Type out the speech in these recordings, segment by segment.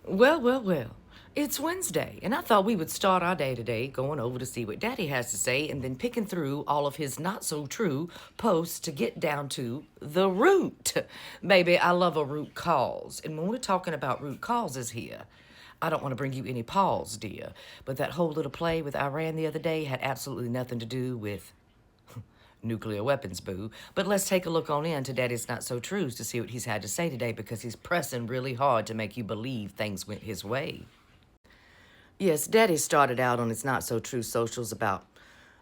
Well. It's Wednesday, and I thought we would start our day today going over to see what Daddy has to say and then picking through all of his not so true posts to get down to the root. Baby, I love a root cause. And when we're talking about root causes here, I don't want to bring you any pause, dear, but that whole little play with Iran the other day had absolutely nothing to do with nuclear weapons, boo. But let's take a look on in to Daddy's Not So Trues to see what he's had to say today because he's pressing really hard to make you believe things went his way. Yes, Daddy started out on his Not So True socials about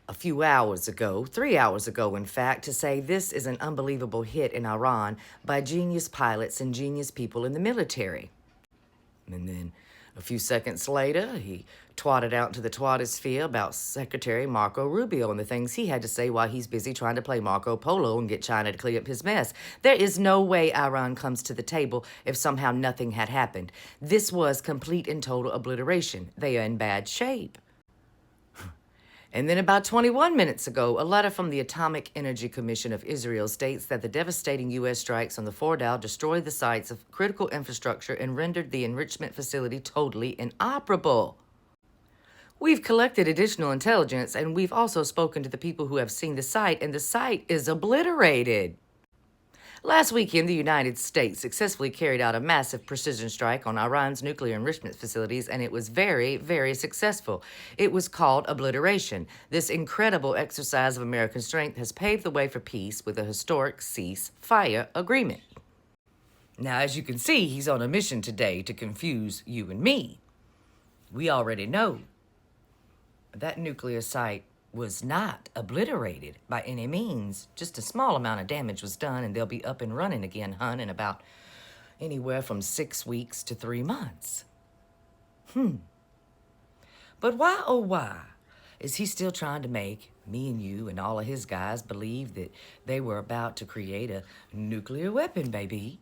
a few hours ago, 3 hours ago, in fact, to say this is an unbelievable hit in Iran by genius pilots and genius people in the military. And then a few seconds later, he twatted out to the twatosphere about Secretary Marco Rubio and the things he had to say while he's busy trying to play Marco Polo and get China to clean up his mess. There is no way Iran comes to the table if somehow nothing had happened. This was complete and total obliteration. They are in bad shape. And then about 21 minutes ago, a letter from the Atomic Energy Commission of Israel states that the devastating U.S. strikes on the Fordow destroyed the sites of critical infrastructure and rendered the enrichment facility totally inoperable. We've collected additional intelligence, and we've also spoken to the people who have seen the site, and the site is obliterated. Last weekend, the United States successfully carried out a massive precision strike on Iran's nuclear enrichment facilities, and it was very, very successful. It was called obliteration. This incredible exercise of American strength has paved the way for peace with a historic ceasefire agreement. Now, as you can see, he's on a mission today to confuse you and me. We already know that nuclear site was not obliterated by any means. Just a small amount of damage was done, and they'll be up and running again, hun, in about anywhere from 6 weeks to 3 months. But why, oh why, is he still trying to make me and you and all of his guys believe that they were about to create a nuclear weapon, baby?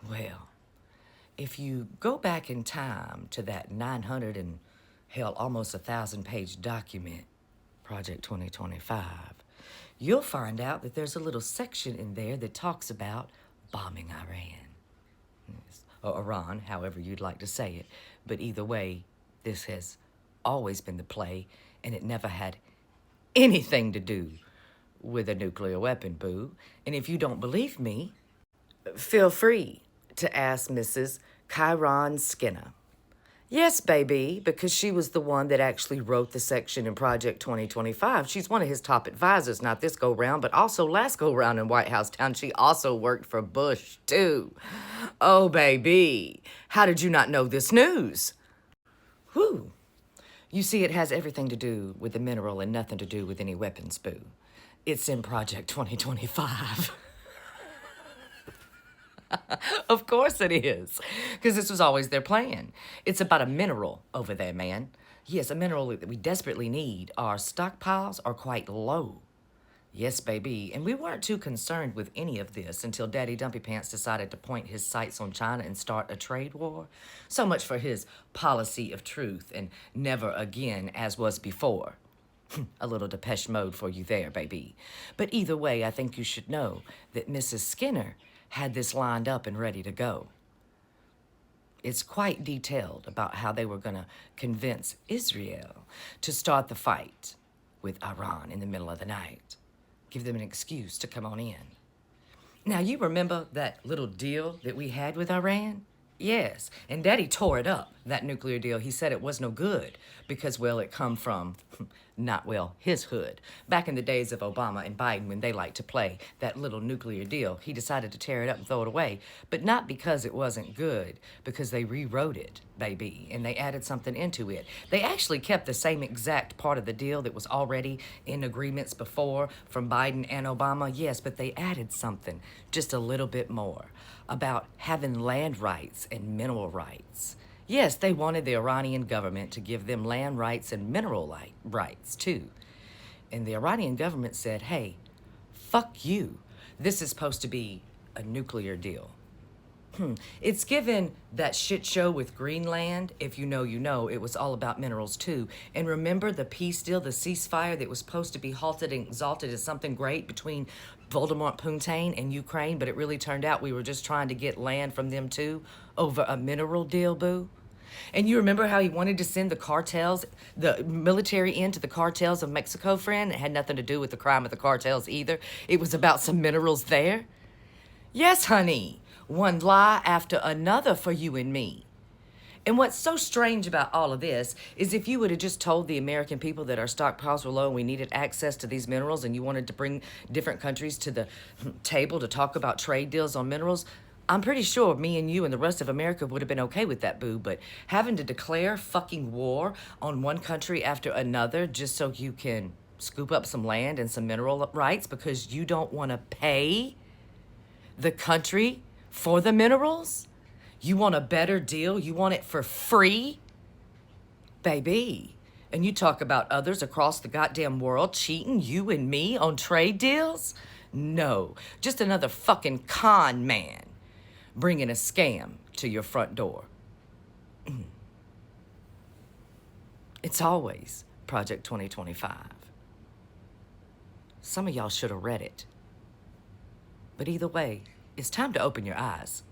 Well, if you go back in time to that 900 and, hell, almost 1,000-page document, Project 2025, you'll find out that there's a little section in there that talks about bombing Iran. Yes. Or Iran, however you'd like to say it. But either way, this has always been the play, and it never had anything to do with a nuclear weapon, boo. And if you don't believe me, feel free to ask Mrs. Chiron Skinner. Yes, baby, because she was the one that actually wrote the section in Project 2025. She's one of his top advisors, not this go-round, but also last go-round in White House Town. She also worked for Bush, too. Oh, baby, how did you not know this news? Whew. You see, it has everything to do with the mineral and nothing to do with any weapons, boo. It's in Project 2025. Of course it is, because this was always their plan. It's about a mineral over there, man. Yes, a mineral that we desperately need. Our stockpiles are quite low. Yes, baby, and we weren't too concerned with any of this until Daddy Dumpy Pants decided to point his sights on China and start a trade war. So much for his policy of truth and never again as was before. A little Depeche Mode for you there, baby. But either way, I think you should know that Mrs. Skinner had this lined up and ready to go. It's quite detailed about how they were going to convince Israel to start the fight with Iran in the middle of the night. Give them an excuse to come on in. Now, you remember that little deal that we had with Iran? Yes, and Daddy tore it up, that nuclear deal. He said it was no good because, well, it come from, not, well, his hood. Back in the days of Obama and Biden when they liked to play that little nuclear deal, he decided to tear it up and throw it away. But not because it wasn't good, because they rewrote it, baby, and they added something into it. They actually kept the same exact part of the deal that was already in agreements before from Biden and Obama, yes, but they added something, just a little bit more, about having land rights and mineral rights. Yes, they wanted the Iranian government to give them land rights and mineral rights, too. And the Iranian government said, hey, fuck you. This is supposed to be a nuclear deal. It's given that shit show with Greenland. If you know, you know, it was all about minerals too. And remember the peace deal, the ceasefire that was supposed to be halted and exalted as something great between Voldemort Puntain and Ukraine, but it really turned out we were just trying to get land from them too over a mineral deal, boo? And you remember how he wanted to send the cartels, the military into the cartels of Mexico, friend? It had nothing to do with the crime of the cartels either. It was about some minerals there. Yes, honey. One lie after another for you and me. And what's so strange about all of this is if you would have just told the American people that our stockpiles were low and we needed access to these minerals and you wanted to bring different countries to the table to talk about trade deals on minerals, I'm pretty sure me and you and the rest of America would have been okay with that, boo. But having to declare fucking war on one country after another just so you can scoop up some land and some mineral rights because you don't want to pay the country for the minerals? You want a better deal? You want it for free? Baby. And you talk about others across the goddamn world cheating you and me on trade deals? No, just another fucking con man bringing a scam to your front door. It's always Project 2025. Some of y'all should have read it. But either way, it's time to open your eyes.